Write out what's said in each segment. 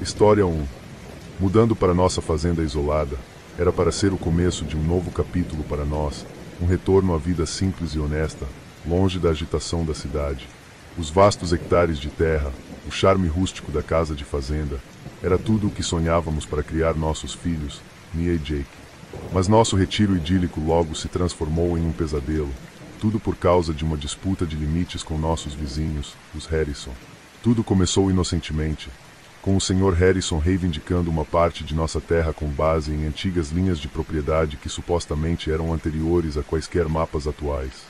História 1. Mudando para nossa fazenda isolada, era para ser o começo de um novo capítulo para nós, um retorno à vida simples e honesta, longe da agitação da cidade. Os vastos hectares de terra, o charme rústico da casa de fazenda, era tudo o que sonhávamos para criar nossos filhos, Mia e Jake. Mas nosso retiro idílico logo se transformou em um pesadelo, tudo por causa de uma disputa de limites com nossos vizinhos, os Harrison. Tudo começou inocentemente, com o Sr. Harrison reivindicando uma parte de nossa terra com base em antigas linhas de propriedade que supostamente eram anteriores a quaisquer mapas atuais.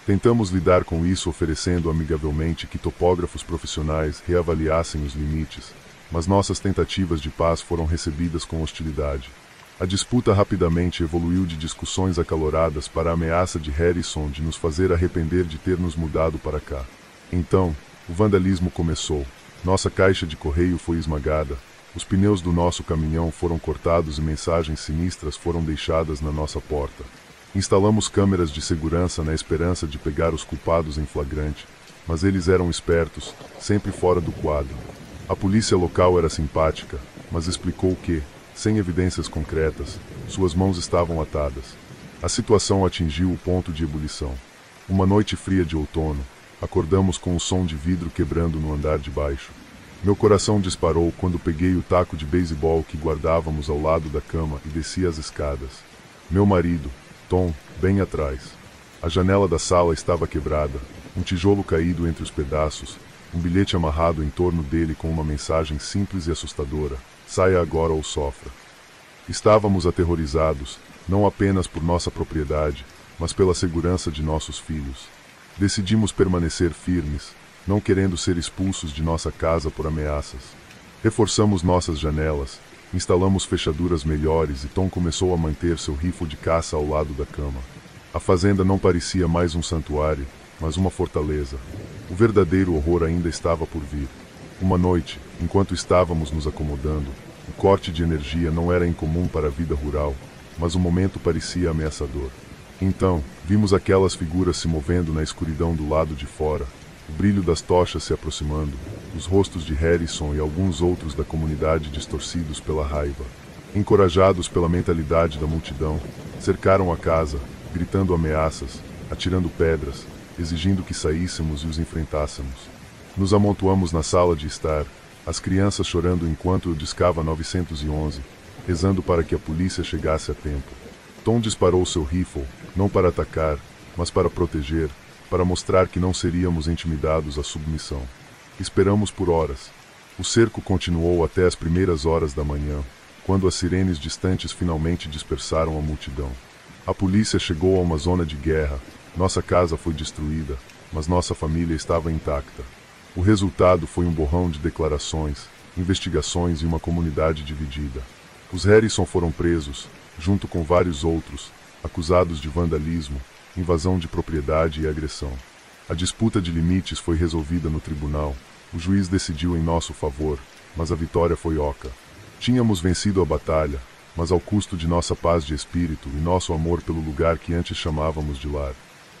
Tentamos lidar com isso oferecendo amigavelmente que topógrafos profissionais reavaliassem os limites, mas nossas tentativas de paz foram recebidas com hostilidade. A disputa rapidamente evoluiu de discussões acaloradas para a ameaça de Harrison de nos fazer arrepender de ter nos mudado para cá. Então, o vandalismo começou. Nossa caixa de correio foi esmagada, os pneus do nosso caminhão foram cortados e mensagens sinistras foram deixadas na nossa porta. Instalamos câmeras de segurança na esperança de pegar os culpados em flagrante, mas eles eram espertos, sempre fora do quadro. A polícia local era simpática, mas explicou que, sem evidências concretas, suas mãos estavam atadas. A situação atingiu o ponto de ebulição. Uma noite fria de outono, acordamos com o som de vidro quebrando no andar de baixo. Meu coração disparou quando peguei o taco de beisebol que guardávamos ao lado da cama e desci as escadas. Meu marido, Tom, bem atrás. A janela da sala estava quebrada, um tijolo caído entre os pedaços, um bilhete amarrado em torno dele com uma mensagem simples e assustadora: saia agora ou sofra. Estávamos aterrorizados, não apenas por nossa propriedade, mas pela segurança de nossos filhos. Decidimos permanecer firmes, não querendo ser expulsos de nossa casa por ameaças. Reforçamos nossas janelas, instalamos fechaduras melhores e Tom começou a manter seu rifle de caça ao lado da cama. A fazenda não parecia mais um santuário, mas uma fortaleza. O verdadeiro horror ainda estava por vir. Uma noite, enquanto estávamos nos acomodando, o corte de energia não era incomum para a vida rural, mas o momento parecia ameaçador. Então, vimos aquelas figuras se movendo na escuridão do lado de fora, o brilho das tochas se aproximando, os rostos de Harrison e alguns outros da comunidade distorcidos pela raiva. Encorajados pela mentalidade da multidão, cercaram a casa, gritando ameaças, atirando pedras, exigindo que saíssemos e os enfrentássemos. Nos amontoamos na sala de estar, as crianças chorando enquanto eu discava 911, rezando para que a polícia chegasse a tempo. Tom disparou seu rifle, não para atacar, mas para proteger, para mostrar que não seríamos intimidados à submissão. Esperamos por horas. O cerco continuou até as primeiras horas da manhã, quando as sirenes distantes finalmente dispersaram a multidão. A polícia chegou a uma zona de guerra, nossa casa foi destruída, mas nossa família estava intacta. O resultado foi um borrão de declarações, investigações e uma comunidade dividida. Os Harrison foram presos, junto com vários outros, acusados de vandalismo, invasão de propriedade e agressão. A disputa de limites foi resolvida no tribunal. O juiz decidiu em nosso favor, mas a vitória foi oca. Tínhamos vencido a batalha, mas ao custo de nossa paz de espírito e nosso amor pelo lugar que antes chamávamos de lar.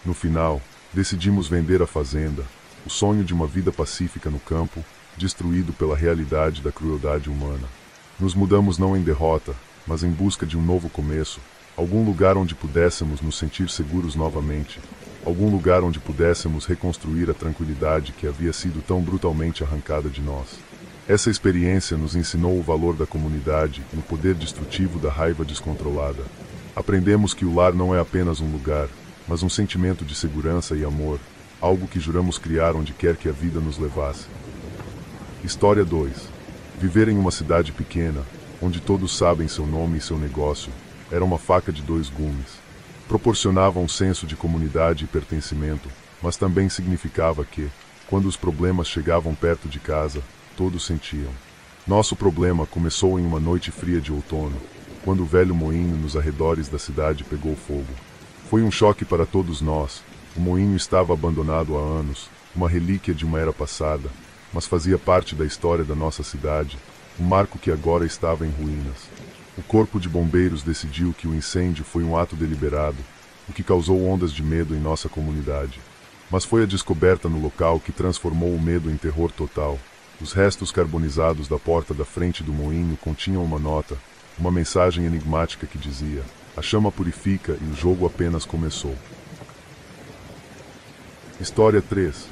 No final, decidimos vender a fazenda, o sonho de uma vida pacífica no campo, destruído pela realidade da crueldade humana. Nos mudamos não em derrota, mas em busca de um novo começo, algum lugar onde pudéssemos nos sentir seguros novamente, algum lugar onde pudéssemos reconstruir a tranquilidade que havia sido tão brutalmente arrancada de nós. Essa experiência nos ensinou o valor da comunidade e o poder destrutivo da raiva descontrolada. Aprendemos que o lar não é apenas um lugar, mas um sentimento de segurança e amor, algo que juramos criar onde quer que a vida nos levasse. História 2. Viver em uma cidade pequena, onde todos sabem seu nome e seu negócio, era uma faca de dois gumes. Proporcionava um senso de comunidade e pertencimento, mas também significava que, quando os problemas chegavam perto de casa, todos sentiam. Nosso problema começou em uma noite fria de outono, quando o velho moinho nos arredores da cidade pegou fogo. Foi um choque para todos nós. O moinho estava abandonado há anos, uma relíquia de uma era passada, mas fazia parte da história da nossa cidade, um marco que agora estava em ruínas. O corpo de bombeiros decidiu que o incêndio foi um ato deliberado, o que causou ondas de medo em nossa comunidade. Mas foi a descoberta no local que transformou o medo em terror total. Os restos carbonizados da porta da frente do moinho continham uma nota, uma mensagem enigmática que dizia: a chama purifica e o jogo apenas começou. História 3.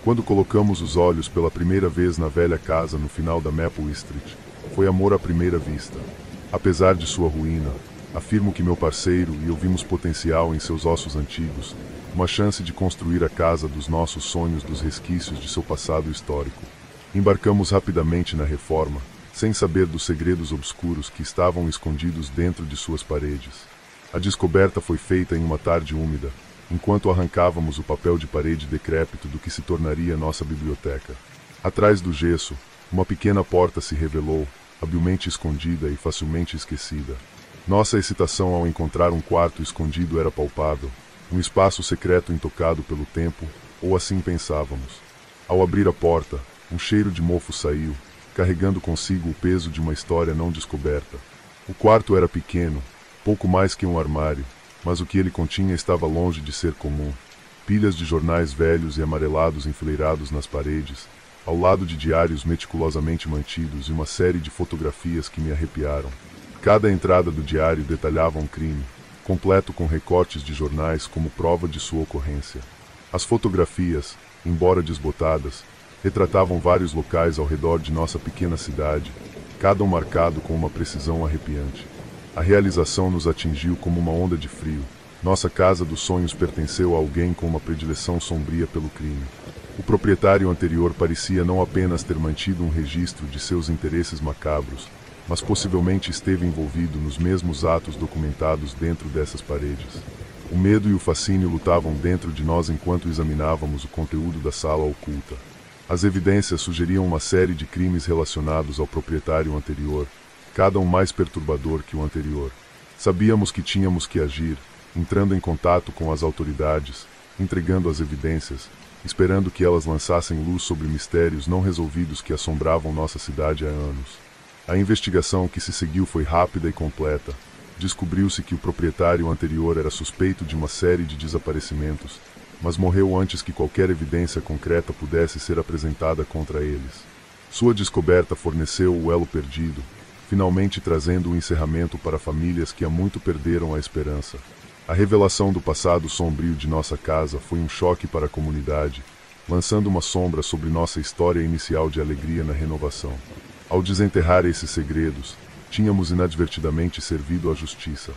Quando colocamos os olhos pela primeira vez na velha casa no final da Maple Street, foi amor à primeira vista. Apesar de sua ruína, afirmo que meu parceiro e eu vimos potencial em seus ossos antigos, uma chance de construir a casa dos nossos sonhos dos resquícios de seu passado histórico. Embarcamos rapidamente na reforma, sem saber dos segredos obscuros que estavam escondidos dentro de suas paredes. A descoberta foi feita em uma tarde úmida, enquanto arrancávamos o papel de parede decrépito do que se tornaria nossa biblioteca. Atrás do gesso, uma pequena porta se revelou, habilmente escondida e facilmente esquecida. Nossa excitação ao encontrar um quarto escondido era palpável, um espaço secreto intocado pelo tempo, ou assim pensávamos. Ao abrir a porta, um cheiro de mofo saiu, carregando consigo o peso de uma história não descoberta. O quarto era pequeno, pouco mais que um armário, mas o que ele continha estava longe de ser comum. Pilhas de jornais velhos e amarelados enfileirados nas paredes, ao lado de diários meticulosamente mantidos e uma série de fotografias que me arrepiaram. Cada entrada do diário detalhava um crime, completo com recortes de jornais como prova de sua ocorrência. As fotografias, embora desbotadas, retratavam vários locais ao redor de nossa pequena cidade, cada um marcado com uma precisão arrepiante. A realização nos atingiu como uma onda de frio. Nossa casa dos sonhos pertenceu a alguém com uma predileção sombria pelo crime. O proprietário anterior parecia não apenas ter mantido um registro de seus interesses macabros, mas possivelmente esteve envolvido nos mesmos atos documentados dentro dessas paredes. O medo e o fascínio lutavam dentro de nós enquanto examinávamos o conteúdo da sala oculta. As evidências sugeriam uma série de crimes relacionados ao proprietário anterior, cada um mais perturbador que o anterior. Sabíamos que tínhamos que agir, entrando em contato com as autoridades, entregando as evidências, esperando que elas lançassem luz sobre mistérios não resolvidos que assombravam nossa cidade há anos. A investigação que se seguiu foi rápida e completa. Descobriu-se que o proprietário anterior era suspeito de uma série de desaparecimentos, mas morreu antes que qualquer evidência concreta pudesse ser apresentada contra eles. Sua descoberta forneceu o elo perdido, finalmente trazendo um encerramento para famílias que há muito perderam a esperança. A revelação do passado sombrio de nossa casa foi um choque para a comunidade, lançando uma sombra sobre nossa história inicial de alegria na renovação. Ao desenterrar esses segredos, tínhamos inadvertidamente servido à justiça.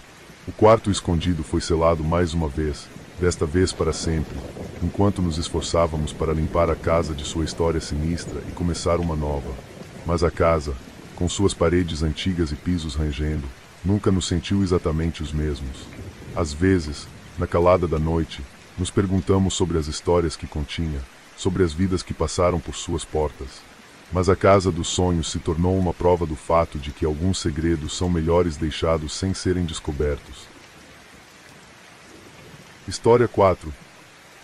O quarto escondido foi selado mais uma vez, desta vez para sempre, enquanto nos esforçávamos para limpar a casa de sua história sinistra e começar uma nova. Mas a casa, com suas paredes antigas e pisos rangendo, nunca nos sentiu exatamente os mesmos. Às vezes, na calada da noite, nos perguntamos sobre as histórias que continha, sobre as vidas que passaram por suas portas. Mas a casa dos sonhos se tornou uma prova do fato de que alguns segredos são melhores deixados sem serem descobertos. História 4.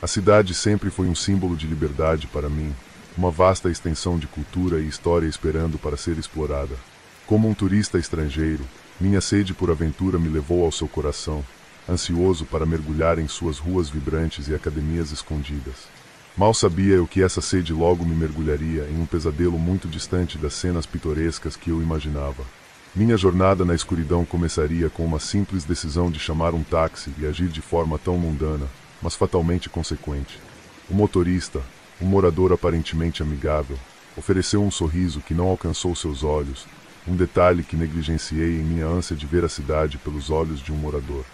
A cidade sempre foi um símbolo de liberdade para mim, uma vasta extensão de cultura e história esperando para ser explorada. Como um turista estrangeiro, minha sede por aventura me levou ao seu coração, ansioso para mergulhar em suas ruas vibrantes e academias escondidas. Mal sabia eu que essa sede logo me mergulharia em um pesadelo muito distante das cenas pitorescas que eu imaginava. Minha jornada na escuridão começaria com uma simples decisão de chamar um táxi e agir de forma tão mundana, mas fatalmente consequente. O motorista, um morador aparentemente amigável, ofereceu um sorriso que não alcançou seus olhos, um detalhe que negligenciei em minha ânsia de ver a cidade pelos olhos de um morador.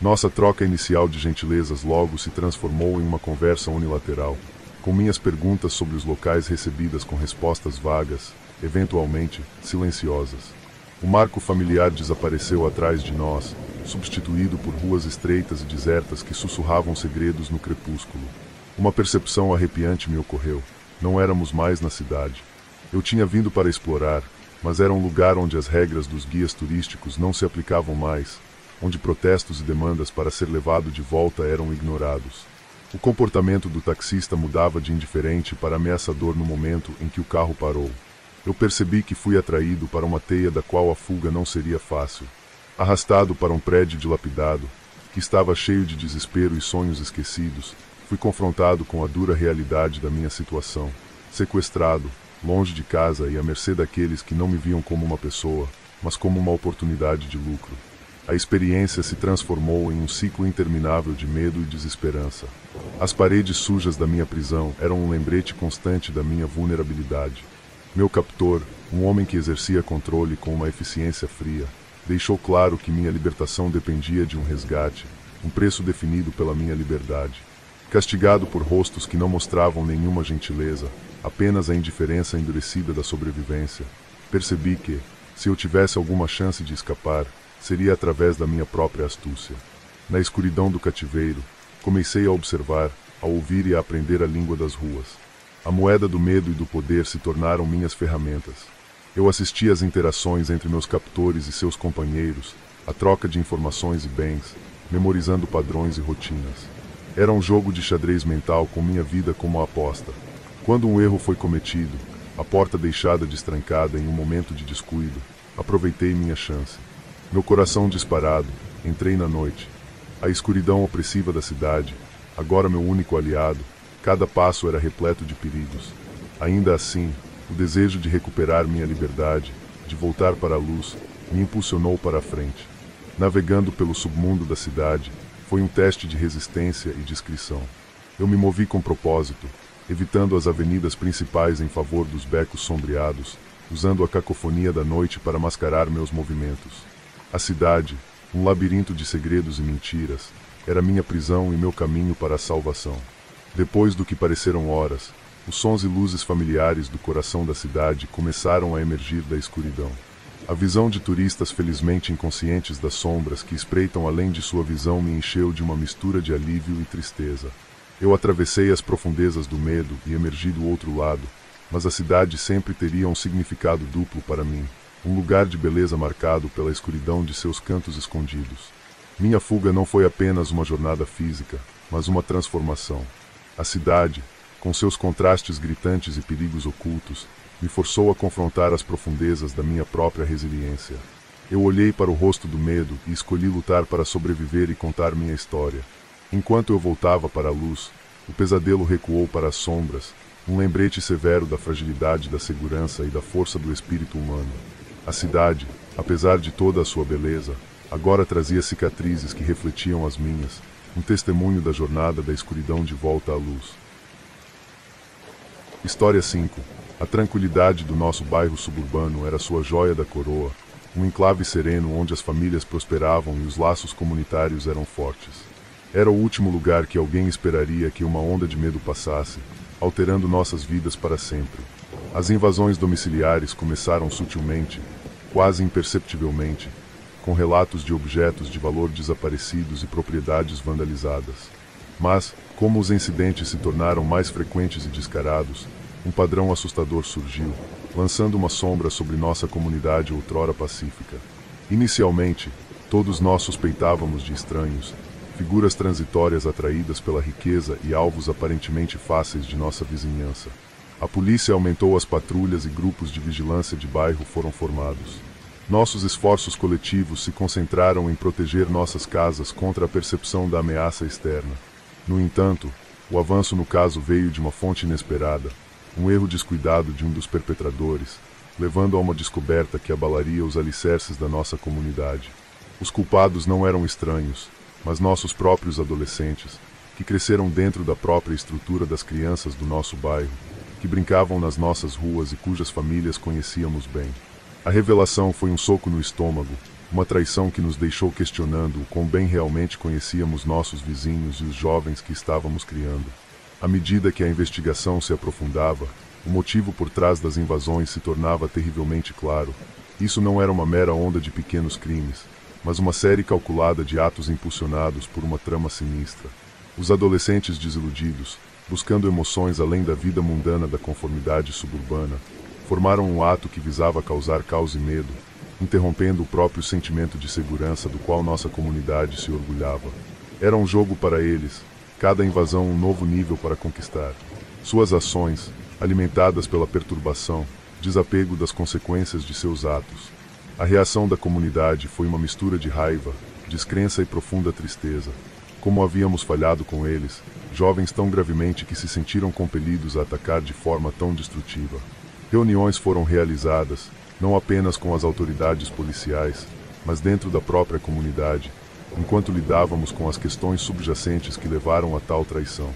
Nossa troca inicial de gentilezas logo se transformou em uma conversa unilateral, com minhas perguntas sobre os locais recebidas com respostas vagas, eventualmente silenciosas. O marco familiar desapareceu atrás de nós, substituído por ruas estreitas e desertas que sussurravam segredos no crepúsculo. Uma percepção arrepiante me ocorreu. Não éramos mais na cidade. Eu tinha vindo para explorar, mas era um lugar onde as regras dos guias turísticos não se aplicavam mais, onde protestos e demandas para ser levado de volta eram ignorados. O comportamento do taxista mudava de indiferente para ameaçador no momento em que o carro parou. Eu percebi que fui atraído para uma teia da qual a fuga não seria fácil. Arrastado para um prédio dilapidado, que estava cheio de desespero e sonhos esquecidos, fui confrontado com a dura realidade da minha situação. Sequestrado, longe de casa e à mercê daqueles que não me viam como uma pessoa, mas como uma oportunidade de lucro. A experiência se transformou em um ciclo interminável de medo e desesperança. As paredes sujas da minha prisão eram um lembrete constante da minha vulnerabilidade. Meu captor, um homem que exercia controle com uma eficiência fria, deixou claro que minha libertação dependia de um resgate, um preço definido pela minha liberdade. Castigado por rostos que não mostravam nenhuma gentileza, apenas a indiferença endurecida da sobrevivência, percebi que, se eu tivesse alguma chance de escapar, seria através da minha própria astúcia. Na escuridão do cativeiro, comecei a observar, a ouvir e a aprender a língua das ruas. A moeda do medo e do poder se tornaram minhas ferramentas. Eu assisti às interações entre meus captores e seus companheiros, a troca de informações e bens, memorizando padrões e rotinas. Era um jogo de xadrez mental com minha vida como a aposta. Quando um erro foi cometido, a porta deixada destrancada em um momento de descuido, aproveitei minha chance. Meu coração disparado, entrei na noite. A escuridão opressiva da cidade, agora meu único aliado, cada passo era repleto de perigos. Ainda assim, o desejo de recuperar minha liberdade, de voltar para a luz, me impulsionou para a frente. Navegando pelo submundo da cidade, foi um teste de resistência e discrição. Eu me movi com propósito, evitando as avenidas principais em favor dos becos sombreados, usando a cacofonia da noite para mascarar meus movimentos. A cidade, um labirinto de segredos e mentiras, era minha prisão e meu caminho para a salvação. Depois do que pareceram horas, os sons e luzes familiares do coração da cidade começaram a emergir da escuridão. A visão de turistas felizmente inconscientes das sombras que espreitam além de sua visão me encheu de uma mistura de alívio e tristeza. Eu atravessei as profundezas do medo e emergi do outro lado, mas a cidade sempre teria um significado duplo para mim, um lugar de beleza marcado pela escuridão de seus cantos escondidos. Minha fuga não foi apenas uma jornada física, mas uma transformação. A cidade, com seus contrastes gritantes e perigos ocultos, me forçou a confrontar as profundezas da minha própria resiliência. Eu olhei para o rosto do medo e escolhi lutar para sobreviver e contar minha história. Enquanto eu voltava para a luz, o pesadelo recuou para as sombras, um lembrete severo da fragilidade da segurança e da força do espírito humano. A cidade, apesar de toda a sua beleza, agora trazia cicatrizes que refletiam as minhas, um testemunho da jornada da escuridão de volta à luz. História 5. A tranquilidade do nosso bairro suburbano era sua joia da coroa, um enclave sereno onde as famílias prosperavam e os laços comunitários eram fortes. Era o último lugar que alguém esperaria que uma onda de medo passasse, alterando nossas vidas para sempre. As invasões domiciliares começaram sutilmente, quase imperceptivelmente, com relatos de objetos de valor desaparecidos e propriedades vandalizadas. Mas, como os incidentes se tornaram mais frequentes e descarados, um padrão assustador surgiu, lançando uma sombra sobre nossa comunidade outrora pacífica. Inicialmente, todos nós suspeitávamos de estranhos, figuras transitórias atraídas pela riqueza e alvos aparentemente fáceis de nossa vizinhança. A polícia aumentou as patrulhas e grupos de vigilância de bairro foram formados. Nossos esforços coletivos se concentraram em proteger nossas casas contra a percepção da ameaça externa. No entanto, o avanço no caso veio de uma fonte inesperada, um erro descuidado de um dos perpetradores, levando a uma descoberta que abalaria os alicerces da nossa comunidade. Os culpados não eram estranhos, mas nossos próprios adolescentes, que cresceram dentro da própria estrutura das crianças do nosso bairro, que brincavam nas nossas ruas e cujas famílias conhecíamos bem. A revelação foi um soco no estômago, uma traição que nos deixou questionando o quão bem realmente conhecíamos nossos vizinhos e os jovens que estávamos criando. À medida que a investigação se aprofundava, o motivo por trás das invasões se tornava terrivelmente claro. Isso não era uma mera onda de pequenos crimes, mas uma série calculada de atos impulsionados por uma trama sinistra. Os adolescentes desiludidos, buscando emoções além da vida mundana da conformidade suburbana, formaram um ato que visava causar caos e medo, interrompendo o próprio sentimento de segurança do qual nossa comunidade se orgulhava. Era um jogo para eles, cada invasão um novo nível para conquistar. Suas ações, alimentadas pela perturbação, desapego das consequências de seus atos. A reação da comunidade foi uma mistura de raiva, descrença e profunda tristeza. Como havíamos falhado com eles, jovens tão gravemente que se sentiram compelidos a atacar de forma tão destrutiva. Reuniões foram realizadas, não apenas com as autoridades policiais, mas dentro da própria comunidade, enquanto lidávamos com as questões subjacentes que levaram a tal traição.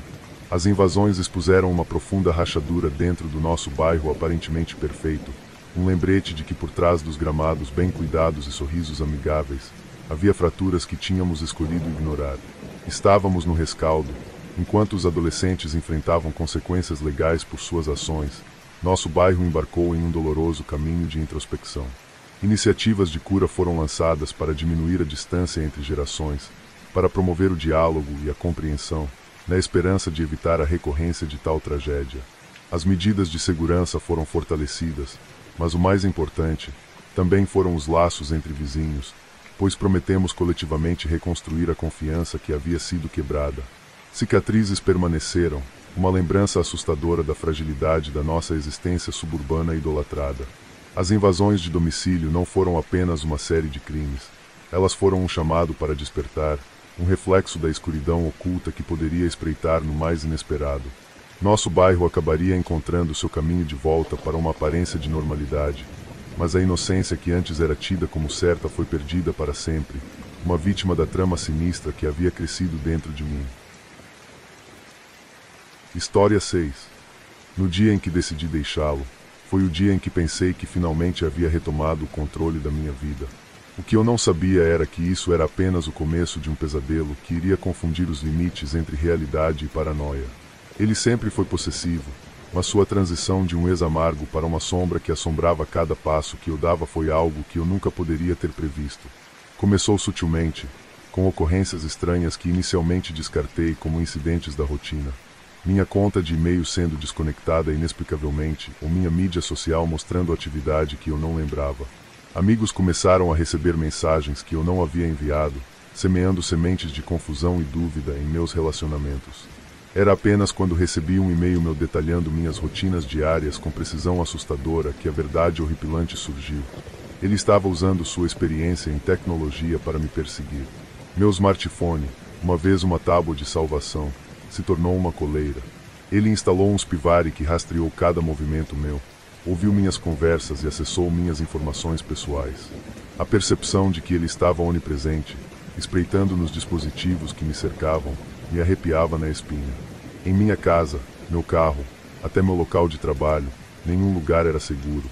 As invasões expuseram uma profunda rachadura dentro do nosso bairro aparentemente perfeito, um lembrete de que por trás dos gramados bem cuidados e sorrisos amigáveis, havia fraturas que tínhamos escolhido ignorar. Estávamos no rescaldo, enquanto os adolescentes enfrentavam consequências legais por suas ações. Nosso bairro embarcou em um doloroso caminho de introspecção. Iniciativas de cura foram lançadas para diminuir a distância entre gerações, para promover o diálogo e a compreensão, na esperança de evitar a recorrência de tal tragédia. As medidas de segurança foram fortalecidas, mas o mais importante, também foram os laços entre vizinhos, pois prometemos coletivamente reconstruir a confiança que havia sido quebrada. Cicatrizes permaneceram, uma lembrança assustadora da fragilidade da nossa existência suburbana idolatrada. As invasões de domicílio não foram apenas uma série de crimes. Elas foram um chamado para despertar, um reflexo da escuridão oculta que poderia espreitar no mais inesperado. Nosso bairro acabaria encontrando seu caminho de volta para uma aparência de normalidade, mas a inocência que antes era tida como certa foi perdida para sempre, uma vítima da trama sinistra que havia crescido dentro de mim. História 6. No dia em que decidi deixá-lo, foi o dia em que pensei que finalmente havia retomado o controle da minha vida. O que eu não sabia era que isso era apenas o começo de um pesadelo que iria confundir os limites entre realidade e paranoia. Ele sempre foi possessivo, mas sua transição de um ex-amargo para uma sombra que assombrava cada passo que eu dava foi algo que eu nunca poderia ter previsto. Começou sutilmente, com ocorrências estranhas que inicialmente descartei como incidentes da rotina. Minha conta de e-mail sendo desconectada inexplicavelmente, ou minha mídia social mostrando atividade que eu não lembrava. Amigos começaram a receber mensagens que eu não havia enviado, semeando sementes de confusão e dúvida em meus relacionamentos. Era apenas quando recebi um e-mail meu detalhando minhas rotinas diárias com precisão assustadora que a verdade horripilante surgiu. Ele estava usando sua experiência em tecnologia para me perseguir. Meu smartphone, uma vez uma tábua de salvação, se tornou uma coleira. Ele instalou um spyware que rastreou cada movimento meu, ouviu minhas conversas e acessou minhas informações pessoais. A percepção de que ele estava onipresente, espreitando nos dispositivos que me cercavam, me arrepiava na espinha. Em minha casa, meu carro, até meu local de trabalho, nenhum lugar era seguro.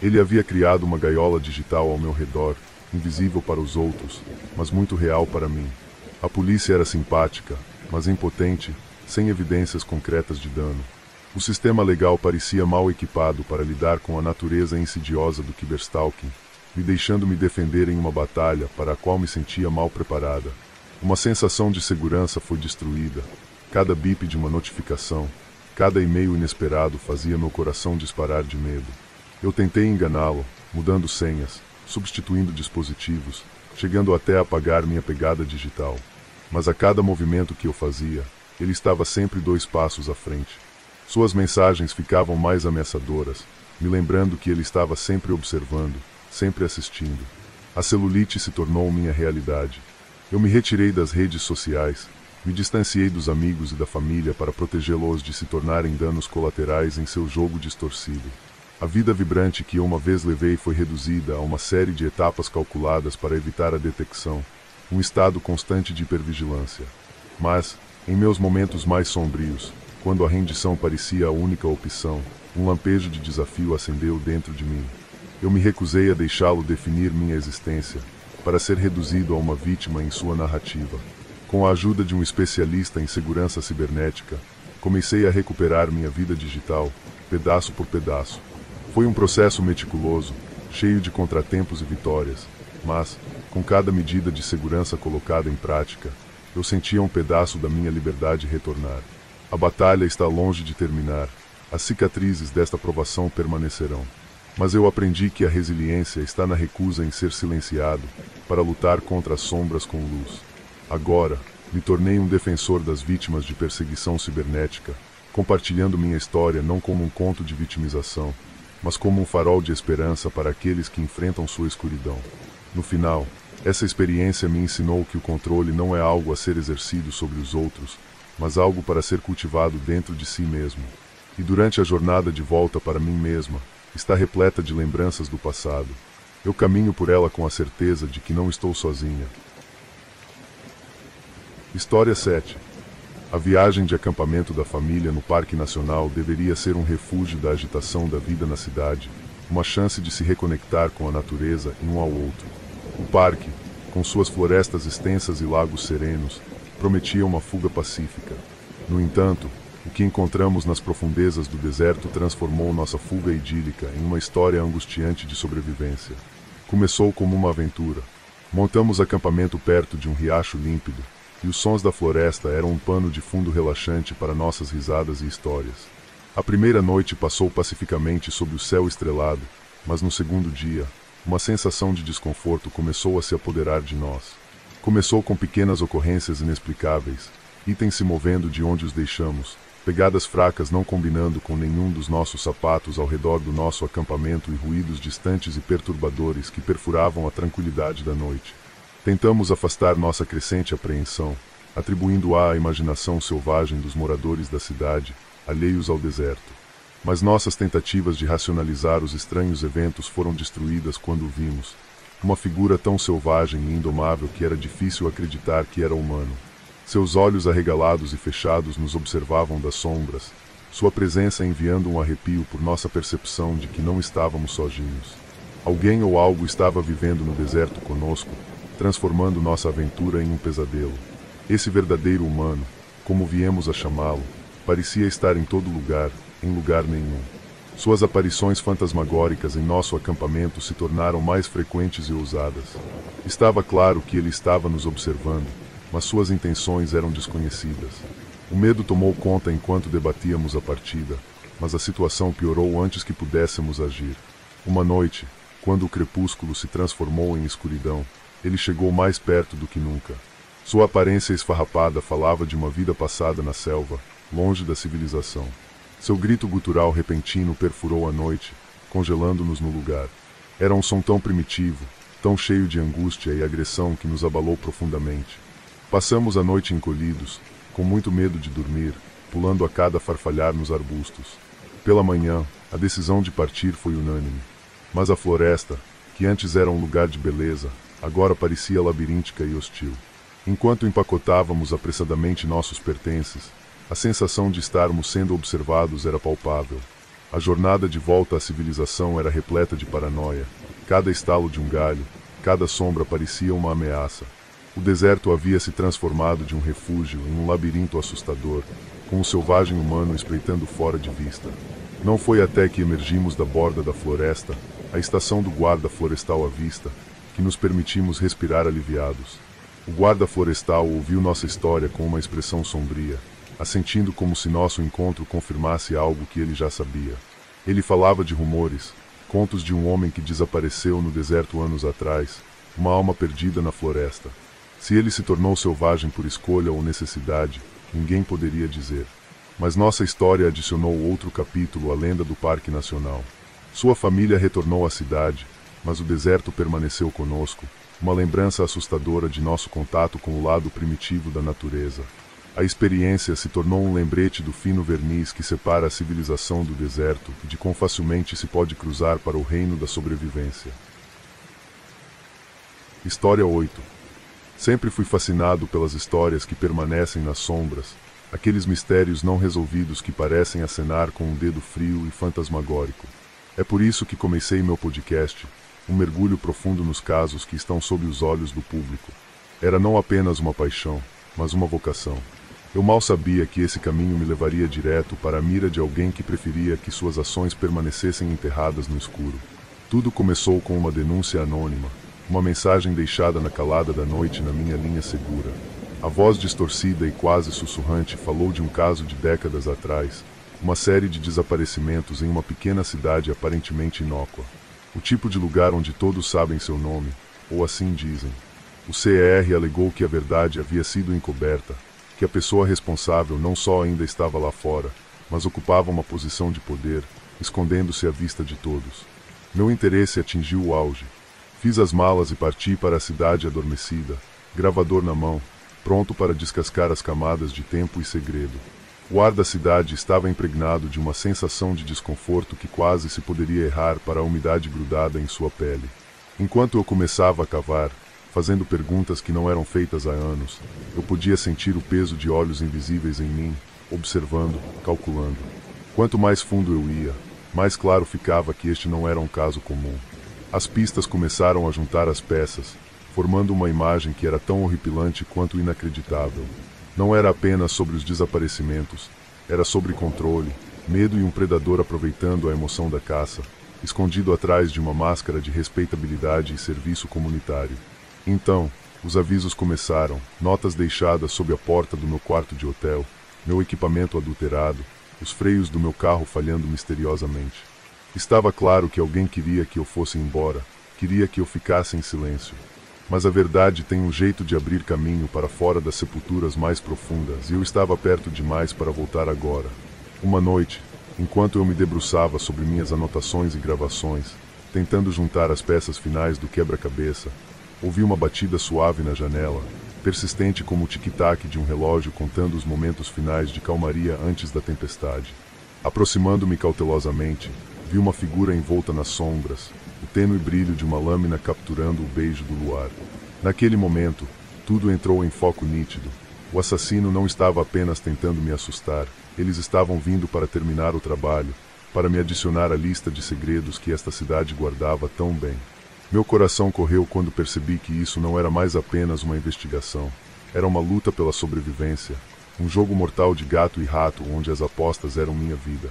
Ele havia criado uma gaiola digital ao meu redor, invisível para os outros, mas muito real para mim. A polícia era simpática, mas impotente, sem evidências concretas de dano. O sistema legal parecia mal equipado para lidar com a natureza insidiosa do cyberstalking, me deixando me defender em uma batalha para a qual me sentia mal preparada. Uma sensação de segurança foi destruída. Cada bip de uma notificação, cada e-mail inesperado fazia meu coração disparar de medo. Eu tentei enganá-lo, mudando senhas, substituindo dispositivos, chegando até a apagar minha pegada digital. Mas a cada movimento que eu fazia, ele estava sempre 2 passos à frente. Suas mensagens ficavam mais ameaçadoras, me lembrando que ele estava sempre observando, sempre assistindo. A celulite se tornou minha realidade. Eu me retirei das redes sociais, me distanciei dos amigos e da família para protegê-los de se tornarem danos colaterais em seu jogo distorcido. A vida vibrante que eu uma vez levei foi reduzida a uma série de etapas calculadas para evitar a detecção, um estado constante de hipervigilância. Mas, em meus momentos mais sombrios, quando a rendição parecia a única opção, um lampejo de desafio acendeu dentro de mim. Eu me recusei a deixá-lo definir minha existência, para ser reduzido a uma vítima em sua narrativa. Com a ajuda de um especialista em segurança cibernética, comecei a recuperar minha vida digital, pedaço por pedaço. Foi um processo meticuloso, cheio de contratempos e vitórias, mas, com cada medida de segurança colocada em prática, eu sentia um pedaço da minha liberdade retornar. A batalha está longe de terminar, as cicatrizes desta provação permanecerão. Mas eu aprendi que a resiliência está na recusa em ser silenciado, para lutar contra as sombras com luz. Agora, me tornei um defensor das vítimas de perseguição cibernética, compartilhando minha história não como um conto de vitimização, mas como um farol de esperança para aqueles que enfrentam sua escuridão. No final, essa experiência me ensinou que o controle não é algo a ser exercido sobre os outros, mas algo para ser cultivado dentro de si mesmo. E durante a jornada de volta para mim mesma, está repleta de lembranças do passado. Eu caminho por ela com a certeza de que não estou sozinha. História 7. A viagem de acampamento da família no Parque Nacional deveria ser um refúgio da agitação da vida na cidade, uma chance de se reconectar com a natureza e um ao outro. O parque, com suas florestas extensas e lagos serenos, prometia uma fuga pacífica. No entanto, o que encontramos nas profundezas do deserto transformou nossa fuga idílica em uma história angustiante de sobrevivência. Começou como uma aventura. Montamos acampamento perto de um riacho límpido, e os sons da floresta eram um pano de fundo relaxante para nossas risadas e histórias. A primeira noite passou pacificamente sob o céu estrelado, mas no segundo dia, uma sensação de desconforto começou a se apoderar de nós. Começou com pequenas ocorrências inexplicáveis, itens se movendo de onde os deixamos, pegadas fracas não combinando com nenhum dos nossos sapatos ao redor do nosso acampamento e ruídos distantes e perturbadores que perfuravam a tranquilidade da noite. Tentamos afastar nossa crescente apreensão, atribuindo-a à imaginação selvagem dos moradores da cidade, alheios ao deserto. Mas nossas tentativas de racionalizar os estranhos eventos foram destruídas quando vimos uma figura tão selvagem e indomável que era difícil acreditar que era humano. Seus olhos arregalados e fechados nos observavam das sombras, sua presença enviando um arrepio por nossa percepção de que não estávamos sozinhos. Alguém ou algo estava vivendo no deserto conosco, transformando nossa aventura em um pesadelo. Esse verdadeiro humano, como viemos a chamá-lo, parecia estar em todo lugar, em lugar nenhum. Suas aparições fantasmagóricas em nosso acampamento se tornaram mais frequentes e ousadas. Estava claro que ele estava nos observando, mas suas intenções eram desconhecidas. O medo tomou conta enquanto debatíamos a partida, mas a situação piorou antes que pudéssemos agir. Uma noite, quando o crepúsculo se transformou em escuridão, ele chegou mais perto do que nunca. Sua aparência esfarrapada falava de uma vida passada na selva, longe da civilização. Seu grito gutural repentino perfurou a noite, congelando-nos no lugar. Era um som tão primitivo, tão cheio de angústia e agressão que nos abalou profundamente. Passamos a noite encolhidos, com muito medo de dormir, pulando a cada farfalhar nos arbustos. Pela manhã, a decisão de partir foi unânime. Mas a floresta, que antes era um lugar de beleza, agora parecia labiríntica e hostil. Enquanto empacotávamos apressadamente nossos pertences, a sensação de estarmos sendo observados era palpável. A jornada de volta à civilização era repleta de paranoia. Cada estalo de um galho, cada sombra parecia uma ameaça. O deserto havia se transformado de um refúgio em um labirinto assustador, com o selvagem humano espreitando fora de vista. Não foi até que emergimos da borda da floresta, a estação do guarda florestal à vista, que nos permitimos respirar aliviados. O guarda florestal ouviu nossa história com uma expressão sombria, assentindo como se nosso encontro confirmasse algo que ele já sabia. Ele falava de rumores, contos de um homem que desapareceu no deserto anos atrás, uma alma perdida na floresta. Se ele se tornou selvagem por escolha ou necessidade, ninguém poderia dizer. Mas nossa história adicionou outro capítulo à lenda do Parque Nacional. Sua família retornou à cidade, mas o deserto permaneceu conosco, uma lembrança assustadora de nosso contato com o lado primitivo da natureza. A experiência se tornou um lembrete do fino verniz que separa a civilização do deserto e de quão facilmente se pode cruzar para o reino da sobrevivência. História 8. Sempre fui fascinado pelas histórias que permanecem nas sombras, aqueles mistérios não resolvidos que parecem acenar com um dedo frio e fantasmagórico. É por isso que comecei meu podcast, um mergulho profundo nos casos que estão sob os olhos do público. Era não apenas uma paixão, mas uma vocação. Eu mal sabia que esse caminho me levaria direto para a mira de alguém que preferia que suas ações permanecessem enterradas no escuro. Tudo começou com uma denúncia anônima, uma mensagem deixada na calada da noite na minha linha segura. A voz distorcida e quase sussurrante falou de um caso de décadas atrás, uma série de desaparecimentos em uma pequena cidade aparentemente inócua. O tipo de lugar onde todos sabem seu nome, ou assim dizem. O CER alegou que a verdade havia sido encoberta, que a pessoa responsável não só ainda estava lá fora, mas ocupava uma posição de poder, escondendo-se à vista de todos. Meu interesse atingiu o auge. Fiz as malas e parti para a cidade adormecida, gravador na mão, pronto para descascar as camadas de tempo e segredo. O ar da cidade estava impregnado de uma sensação de desconforto que quase se poderia errar para a umidade grudada em sua pele. Enquanto eu começava a cavar, fazendo perguntas que não eram feitas há anos, eu podia sentir o peso de olhos invisíveis em mim, observando, calculando. Quanto mais fundo eu ia, mais claro ficava que este não era um caso comum. As pistas começaram a juntar as peças, formando uma imagem que era tão horripilante quanto inacreditável. Não era apenas sobre os desaparecimentos, era sobre controle, medo e um predador aproveitando a emoção da caça, escondido atrás de uma máscara de respeitabilidade e serviço comunitário. Então, os avisos começaram, notas deixadas sob a porta do meu quarto de hotel, meu equipamento adulterado, os freios do meu carro falhando misteriosamente. Estava claro que alguém queria que eu fosse embora, queria que eu ficasse em silêncio. Mas a verdade tem um jeito de abrir caminho para fora das sepulturas mais profundas, e eu estava perto demais para voltar agora. Uma noite, enquanto eu me debruçava sobre minhas anotações e gravações, tentando juntar as peças finais do quebra-cabeça, ouvi uma batida suave na janela, persistente como o tic-tac de um relógio contando os momentos finais de calmaria antes da tempestade. Aproximando-me cautelosamente, vi uma figura envolta nas sombras, o tênue brilho de uma lâmina capturando o beijo do luar. Naquele momento, tudo entrou em foco nítido. O assassino não estava apenas tentando me assustar, eles estavam vindo para terminar o trabalho, para me adicionar à lista de segredos que esta cidade guardava tão bem. Meu coração correu quando percebi que isso não era mais apenas uma investigação. Era uma luta pela sobrevivência, um jogo mortal de gato e rato onde as apostas eram minha vida.